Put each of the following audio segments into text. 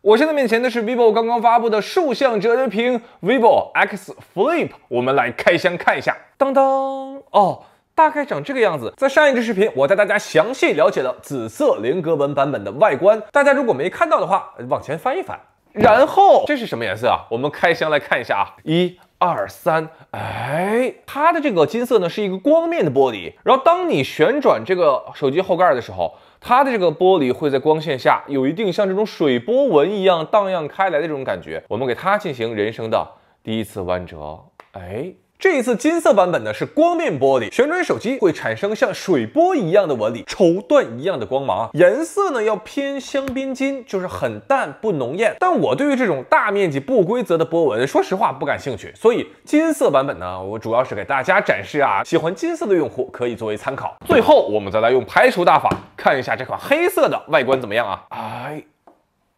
我现在面前的是 vivo 刚刚发布的竖向折叠屏 vivo X Flip， 我们来开箱看一下。当当哦，大概长这个样子。在上一支视频，我带大家详细了解了紫色菱格纹版本的外观，大家如果没看到的话，往前翻一翻。然后这是什么颜色啊？我们开箱来看一下啊，1、2、3，哎，它的这个金色呢是一个光面的玻璃，然后当你旋转这个手机后盖的时候，它的这个玻璃会在光线下有一定像这种水波纹一样荡漾开来的这种感觉。我们给它进行人生的第一次弯折，哎。这一次金色版本呢是光面玻璃，旋转手机会产生像水波一样的纹理，绸缎一样的光芒啊。颜色呢要偏香槟金，就是很淡不浓艳。但我对于这种大面积不规则的波纹，说实话不感兴趣，所以金色版本呢，我主要是给大家展示啊，喜欢金色的用户可以作为参考。最后我们再来用排除大法看一下这款黑色的外观怎么样啊？哎，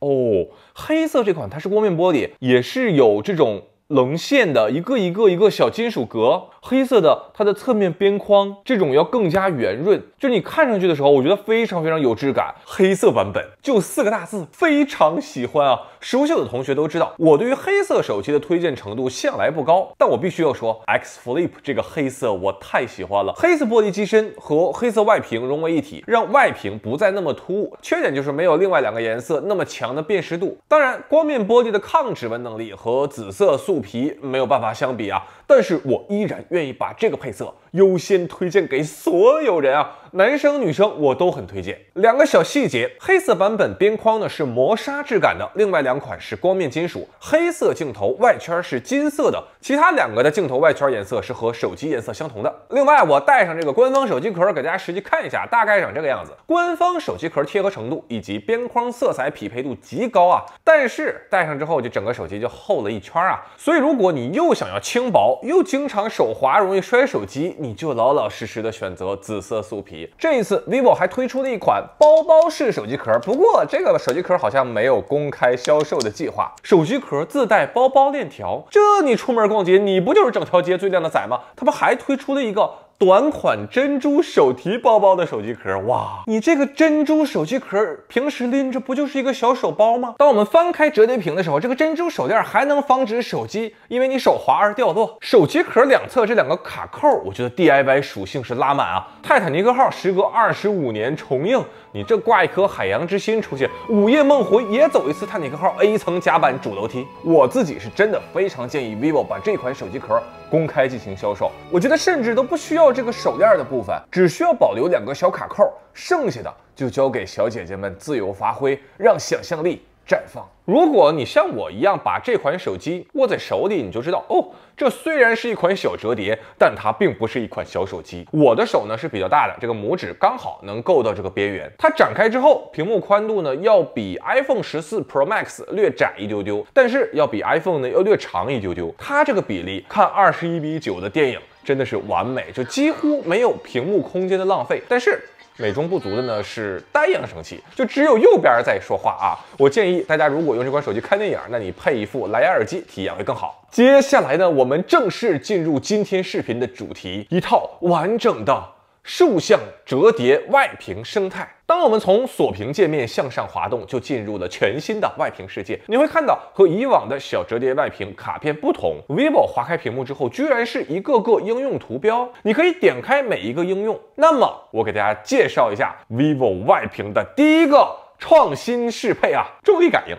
哦，黑色这款它是光面玻璃，也是有这种棱线的一个小金属格，黑色的它的侧面边框这种要更加圆润，就你看上去的时候，我觉得非常有质感。黑色版本就4个大字，非常喜欢啊！熟悉我的同学都知道，我对于黑色手机的推荐程度向来不高，但我必须要说 X Flip 这个黑色我太喜欢了。黑色玻璃机身和黑色外屏融为一体，让外屏不再那么突兀。缺点就是没有另外2个颜色那么强的辨识度。当然，光面玻璃的抗指纹能力和紫色素皮没有办法相比啊，但是我依然愿意把这个配色优先推荐给所有人啊，男生女生我都很推荐。2个小细节，黑色版本边框呢是磨砂质感的，另外2款是光面金属。黑色镜头外圈是金色的，其他2个的镜头外圈颜色是和手机颜色相同的。另外我带上这个官方手机壳给大家实际看一下，大概长这个样子。官方手机壳贴合程度以及边框色彩匹配度极高啊，但是戴上之后就整个手机就厚了一圈啊。所以如果你又想要轻薄又经常手滑容易摔手机，你就老实的选择紫色素皮。这一次 vivo 还推出了一款包包式手机壳，不过这个手机壳好像没有公开销售的计划。手机壳自带包包链条，这你出门逛街你不就是整条街最靓的仔吗？他们还推出了一个短款珍珠手提包包的手机壳，哇！你这个珍珠手机壳平时拎着不就是一个小手包吗？当我们翻开折叠屏的时候，这个珍珠手链还能防止手机因为你手滑而掉落。手机壳两侧这2个卡扣，我觉得 DIY 属性是拉满啊！泰坦尼克号时隔25年重映，你这挂一颗海洋之心出去，午夜梦回也走一次泰坦尼克号 A 层甲板主楼梯。我自己是真的非常建议 vivo 把这款手机壳公开进行销售，我觉得甚至都不需要这个手链的部分，只需要保留2个小卡扣，剩下的就交给小姐姐们自由发挥，让想象力绽放。如果你像我一样把这款手机握在手里，你就知道哦，这虽然是一款小折叠，但它并不是一款小手机。我的手呢是比较大的，这个拇指刚好能够到这个边缘。它展开之后，屏幕宽度呢要比 iPhone 14 Pro Max 略窄一丢丢，但是要比 iPhone 呢要略长一丢丢。它这个比例看21:9的电影真的是完美，就几乎没有屏幕空间的浪费。但是美中不足的呢是单扬声器，就只有右边在说话啊。我建议大家如果用这款手机看电影，那你配一副蓝牙耳机体验会更好。接下来呢，我们正式进入今天视频的主题，一套完整的竖向折叠外屏生态。当我们从锁屏界面向上滑动，就进入了全新的外屏世界。你会看到和以往的小折叠外屏卡片不同 ，vivo 划开屏幕之后，居然是一个个应用图标，你可以点开每一个应用。那么我给大家介绍一下 vivo 外屏的第一个创新适配啊，重力感应。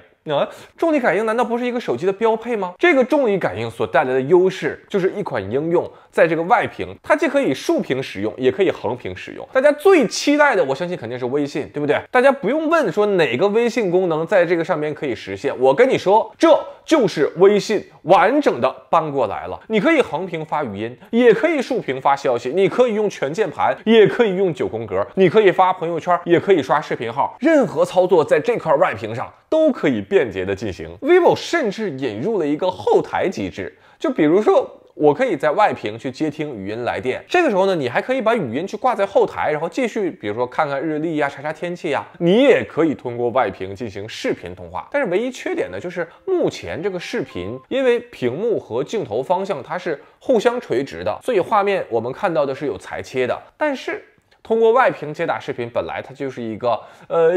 重力感应难道不是一个手机的标配吗？这个重力感应所带来的优势就是一款应用在这个外屏，它既可以竖屏使用，也可以横屏使用。大家最期待的，我相信肯定是微信，对不对？大家不用问说哪个微信功能在这个上面可以实现，我跟你说，这就是微信完整的搬过来了。你可以横屏发语音，也可以竖屏发消息，你可以用全键盘，也可以用9宫格，你可以发朋友圈，也可以刷视频号，任何操作在这块外屏上都可以便捷的进行。vivo 甚至引入了一个后台机制，就比如说我可以在外屏去接听语音来电，这个时候呢，你还可以把语音去挂在后台，然后继续比如说看看日历呀、查查天气呀。你也可以通过外屏进行视频通话，但是唯一缺点呢，就是目前这个视频因为屏幕和镜头方向它是互相垂直的，所以画面我们看到的是有裁切的，但是通过外屏接打视频，本来它就是一个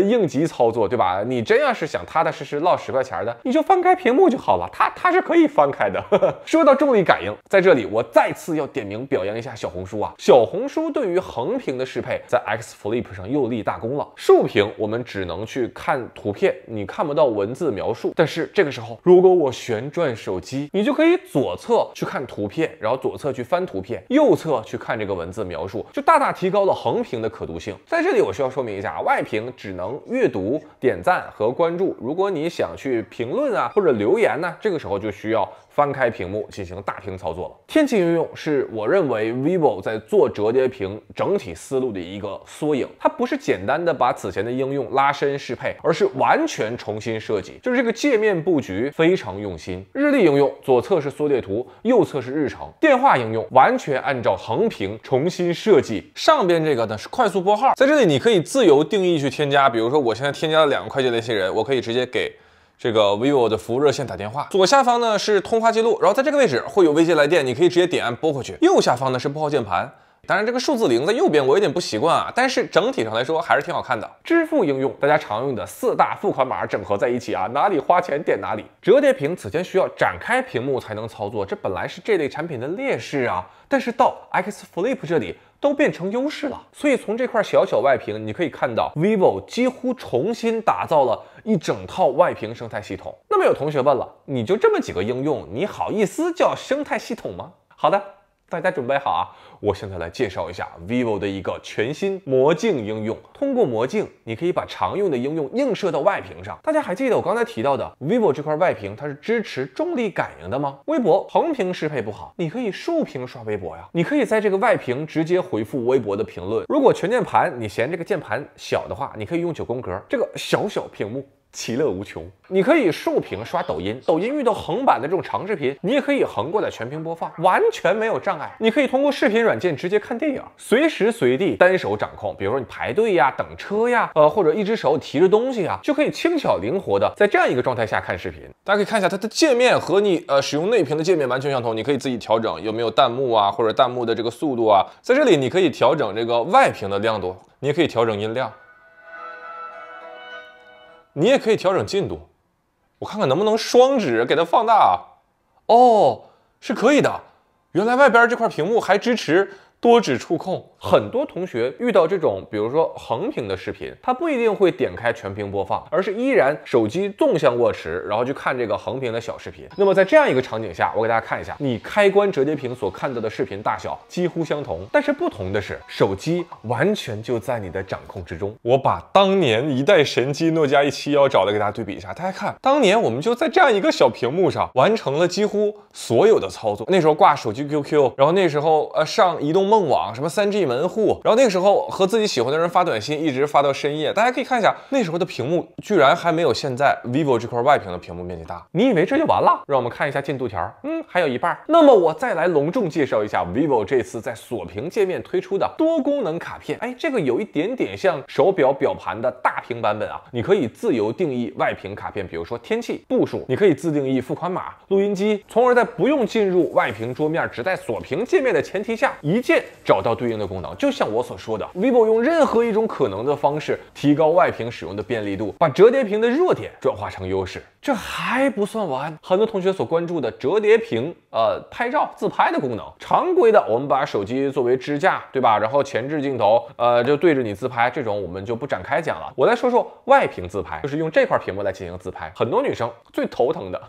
应急操作，对吧？你真要是想踏踏实实落10块钱的，你就翻开屏幕就好了，它是可以翻开的。说到重力感应，在这里我再次要点名表扬一下小红书啊！小红书对于横屏的适配在 X Flip 上又立大功了。竖屏我们只能去看图片，你看不到文字描述。但是这个时候，如果我旋转手机，你就可以左侧去看图片，然后左侧去翻图片，右侧去看这个文字描述，就大大提高了横屏的可读性。在这里我需要说明一下，外屏只能阅读、点赞和关注。如果你想去评论啊或者留言呢，这个时候就需要翻开屏幕进行大屏操作了。天气应用是我认为 vivo 在做折叠屏整体思路的一个缩影，它不是简单的把此前的应用拉伸适配，而是完全重新设计，就是这个界面布局非常用心。日历应用左侧是缩略图，右侧是日程。电话应用完全按照横屏重新设计，上边这个呢是快速拨号，在这里你可以自由定义去添加，比如说我现在添加了2个快捷联系人，我可以直接给这个 vivo 的服务热线打电话。左下方呢是通话记录，然后在这个位置会有未接来电，你可以直接点按拨过去。右下方呢是拨号键盘，当然这个数字0在右边我有点不习惯啊，但是整体上来说还是挺好看的。支付应用大家常用的4大付款码整合在一起啊，哪里花钱点哪里。折叠屏此前需要展开屏幕才能操作，这本来是这类产品的劣势啊，但是到 X Flip 这里都变成优势了。所以从这块小小外屏你可以看到 vivo 几乎重新打造了一整套外屏生态系统。那么有同学问了，你就这么几个应用，你好意思叫生态系统吗？好的，大家准备好啊！我现在来介绍一下 vivo 的一个全新魔镜应用。通过魔镜，你可以把常用的应用映射到外屏上。大家还记得我刚才提到的 vivo 这块外屏它是支持重力感应的吗？微博横屏适配不好，你可以竖屏刷微博呀。你可以在这个外屏直接回复微博的评论。如果全键盘你嫌这个键盘小的话，你可以用9宫格，这个小屏幕其乐无穷。你可以竖屏刷抖音，抖音遇到横版的这种长视频，你也可以横过来全屏播放，完全没有障碍。你可以通过视频软件直接看电影，随时随地单手掌控，比如说你排队呀、等车呀，或者一只手提着东西啊，就可以轻巧灵活的在这样一个状态下看视频。大家可以看一下它的界面和你使用内屏的界面完全相同，你可以自己调整有没有弹幕啊，或者弹幕的这个速度啊。在这里你可以调整这个外屏的亮度，你也可以调整音量，你也可以调整进度。我看看能不能双指给它放大啊？哦，是可以的。原来外边这块屏幕还支持多指触控。很多同学遇到这种比如说横屏的视频，他不一定会点开全屏播放，而是依然手机纵向握持，然后去看这个横屏的小视频。那么在这样一个场景下，我给大家看一下，你开关折叠屏所看到的视频大小几乎相同，但是不同的是，手机完全就在你的掌控之中。我把当年一代神机诺基亚171找来给大家对比一下，大家看，当年我们就在这样一个小屏幕上完成了几乎所有的操作。那时候挂手机 QQ， 然后那时候上移动梦网，什么3G门户，然后那个时候和自己喜欢的人发短信，一直发到深夜。大家可以看一下，那时候的屏幕居然还没有现在 vivo 这块外屏的屏幕面积大。你以为这就完了？让我们看一下进度条，还有一半。那么我再来隆重介绍一下 vivo 这次在锁屏界面推出的多功能卡片。这个有一点点像手表表盘的大屏版本啊，你可以自由定义外屏卡片，比如说天气、步数，你可以自定义付款码、录音机，从而在不用进入外屏桌面，只在锁屏界面的前提下，一键找到对应的功能。就像我所说的 vivo 用任何一种可能的方式提高外屏使用的便利度，把折叠屏的弱点转化成优势。这还不算完，很多同学所关注的折叠屏拍照自拍的功能，常规的我们把手机作为支架，对吧？然后前置镜头就对着你自拍，这种我们就不展开讲了。我来说说外屏自拍，就是用这块屏幕来进行自拍。很多女生最头疼的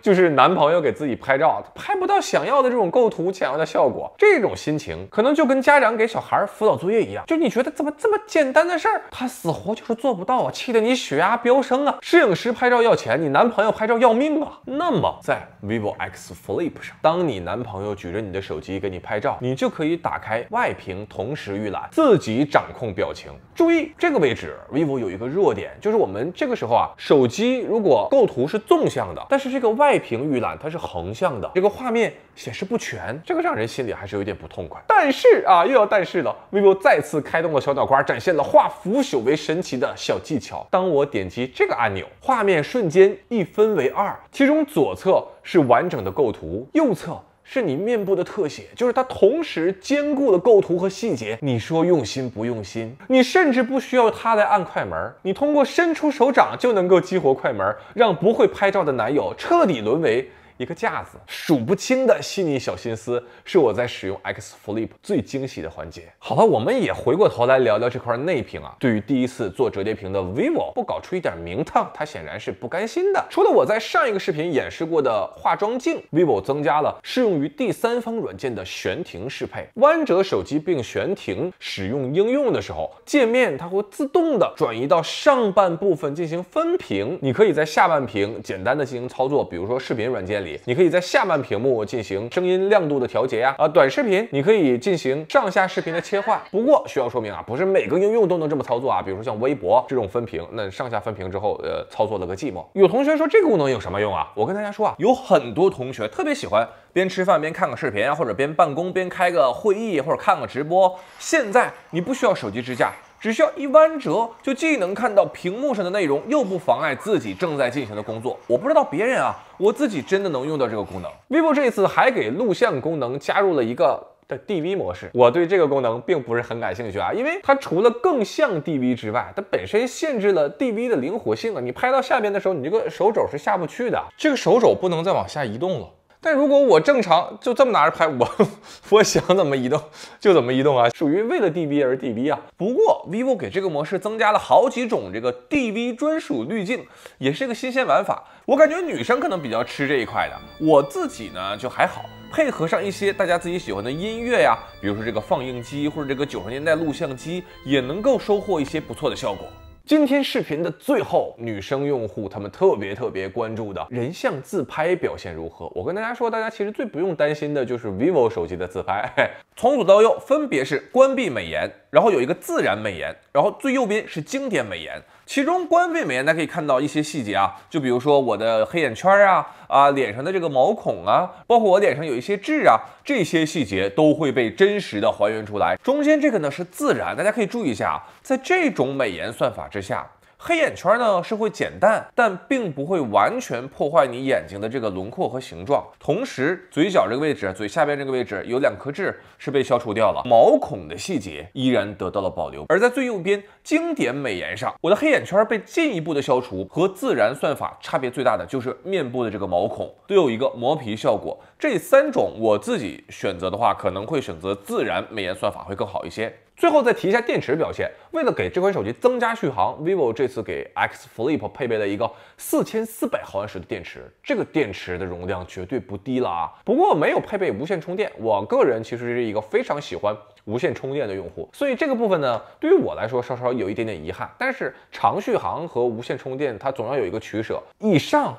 就是男朋友给自己拍照，拍不到想要的这种构图、想要的效果，这种心情可能就跟家长给小孩辅导作业一样，就你觉得怎么这么简单的事儿，他死活就是做不到啊，气得你血压飙升啊！摄影师拍照要钱，你男朋友拍照要命啊！那么在 vivo X Flip 上，当你男朋友举着你的手机给你拍照，你就可以打开外屏同时预览，自己掌控表情。注意这个位置 vivo 有一个弱点，就是我们这个时候啊，手机如果构图是纵向的，但是这个外屏预览它是横向的，这个画面显示不全，这个让人心里还是有点不痛快。但是啊，又要但是了 ，vivo 再次开动了小脑瓜，展现了化腐朽为神奇的小技巧。当我点击这个按钮，画面瞬间一分为二，其中左侧是完整的构图，右侧是你面部的特写，就是它同时兼顾了构图和细节。你说用心不用心？你甚至不需要它来按快门，你通过伸出手掌就能够激活快门，让不会拍照的男友彻底沦为一个架子。数不清的细腻小心思是我在使用 X Flip 最惊喜的环节。好了，我们也回过头来聊聊这块内屏啊。对于第一次做折叠屏的 vivo 不搞出一点名堂，它显然是不甘心的。除了我在上一个视频演示过的化妆镜， vivo 增加了适用于第三方软件的悬停适配。弯折手机并悬停使用应用的时候，界面它会自动的转移到上半部分进行分屏。你可以在下半屏简单的进行操作，比如说视频软件里，你可以在下半屏幕进行声音亮度的调节呀，短视频你可以进行上下视频的切换。不过需要说明啊，不是每个应用都能这么操作啊。比如说像微博这种分屏，那上下分屏之后，操作了个寂寞。有同学说这个功能有什么用啊？我跟大家说啊，有很多同学特别喜欢边吃饭边看个视频啊，或者边办公边开个会议，或者看个直播。现在你不需要手机支架，只需要一弯折，就既能看到屏幕上的内容，又不妨碍自己正在进行的工作。我不知道别人啊，我自己真的能用到这个功能。vivo 这一次还给录像功能加入了一个DV 模式，我对这个功能并不是很感兴趣啊，因为它除了更像 DV 之外，它本身限制了 DV 的灵活性啊。你拍到下边的时候，你这个手肘是下不去的，这个手肘不能再往下移动了。但如果我正常就这么拿着拍，我想怎么移动就怎么移动啊，属于为了 DV 而 DV 啊。不过 vivo 给这个模式增加了好几种这个 DV 专属滤镜，也是一个新鲜玩法。我感觉女生可能比较吃这一块的，我自己呢就还好。配合上一些大家自己喜欢的音乐呀，比如说这个放映机或者这个90年代录像机，也能够收获一些不错的效果。今天视频的最后，女生用户她们特别关注的人像自拍表现如何？我跟大家说，大家其实最不用担心的就是 vivo 手机的自拍，从左到右分别是关闭美颜，然后有一个自然美颜，然后最右边是经典美颜。其中关闭美颜，大家可以看到一些细节啊，就比如说我的黑眼圈啊，脸上的这个毛孔啊，包括我脸上有一些痣啊，这些细节都会被真实的还原出来。中间这个呢是自然，大家可以注意一下啊，在这种美颜算法之下，黑眼圈呢是会减淡，但并不会完全破坏你眼睛的这个轮廓和形状。同时，嘴角这个位置、嘴下边这个位置有2颗痣是被消除掉了，毛孔的细节依然得到了保留。而在最右边经典美颜上，我的黑眼圈被进一步的消除，和自然算法差别最大的就是面部的这个毛孔都有一个磨皮效果。这3种我自己选择的话，可能会选择自然美颜算法会更好一些。最后再提一下电池表现，为了给这款手机增加续航 ，vivo 这次给 X Flip 配备了一个4400毫安时的电池，这个电池的容量绝对不低了啊。不过没有配备无线充电，我个人其实是一个非常喜欢无线充电的用户，所以这个部分呢，对于我来说稍稍有一点点遗憾。但是长续航和无线充电，它总要有一个取舍。以上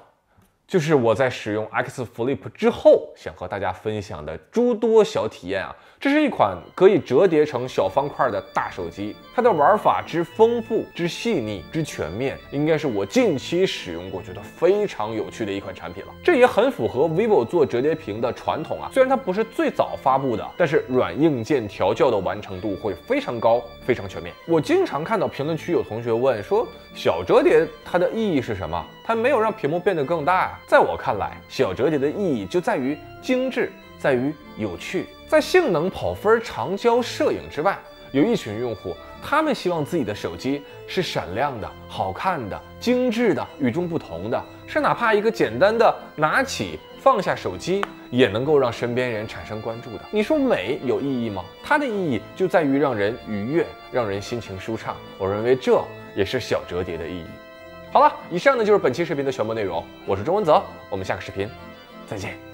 就是我在使用 X Flip 之后想和大家分享的诸多小体验啊。这是一款可以折叠成小方块的大手机，它的玩法之丰富、之细腻、之全面，应该是我近期使用过觉得非常有趣的一款产品了。这也很符合 vivo 做折叠屏的传统啊。虽然它不是最早发布的，但是软硬件调教的完成度会非常高，非常全面。我经常看到评论区有同学问说，小折叠它的意义是什么？它没有让屏幕变得更大呀。在我看来，小折叠的意义就在于精致，在于有趣。在性能、跑分、长焦、摄影之外，有一群用户，他们希望自己的手机是闪亮的、好看的、精致的、与众不同的，是哪怕一个简单的拿起放下手机，也能够让身边人产生关注的。你说美有意义吗？它的意义就在于让人愉悦，让人心情舒畅。我认为这也是小折叠的意义。好了，以上呢就是本期视频的全部内容。我是周文泽，我们下个视频再见。